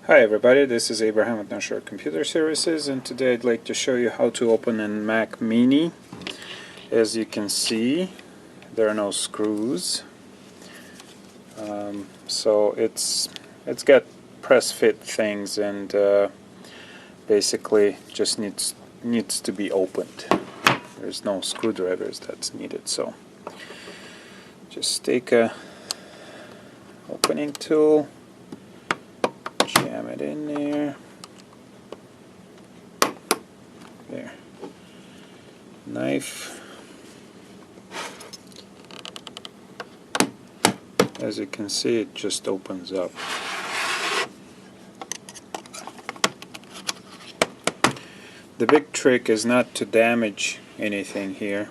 Hi everybody, this is Abraham with North Shore Computer Services, and today I'd like to show you how to open a Mac Mini. As you can see, there are no screws, so it's got press fit things, and basically just needs to be opened. There's no screwdrivers that's needed, so just take a opening tool, jam it in there. There. Knife. As you can see, it just opens up. The big trick is not to damage anything here.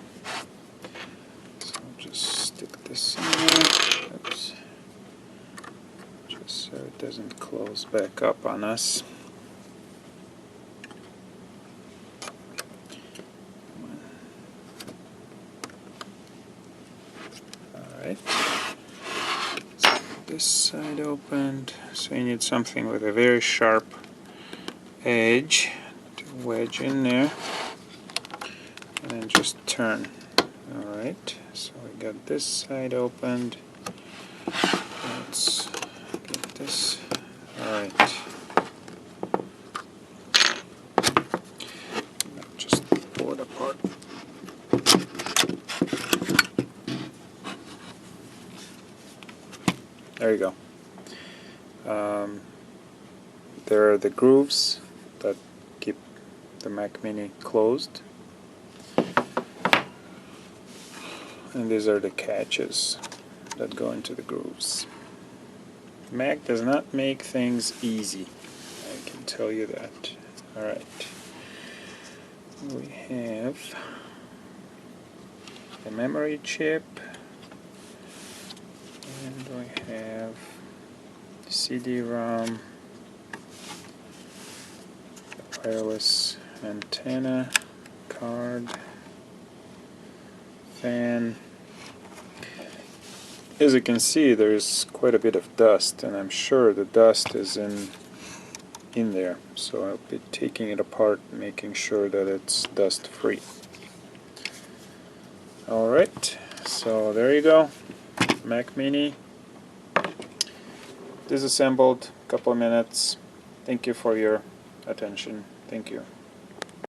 So I'll just stick this in there. Oops. Just so it doesn't close back up on us. Alright. So this side opened. So you need something with a very sharp edge to wedge in there. And then just turn. Alright. So we got this side opened. Let's get this. Alright. Just pull it apart. There you go. There are the grooves that keep the Mac Mini closed. And these are the catches that go into the grooves. Mac does not make things easy, I can tell you that. Alright. We have the memory chip, and we have CD-ROM, the wireless antenna, card, fan. As you can see, there's quite a bit of dust, and I'm sure the dust is in there, so I'll be taking it apart, making sure that it's dust free. Alright, so there you go. Mac Mini disassembled, couple of minutes. Thank you for your attention. Thank you.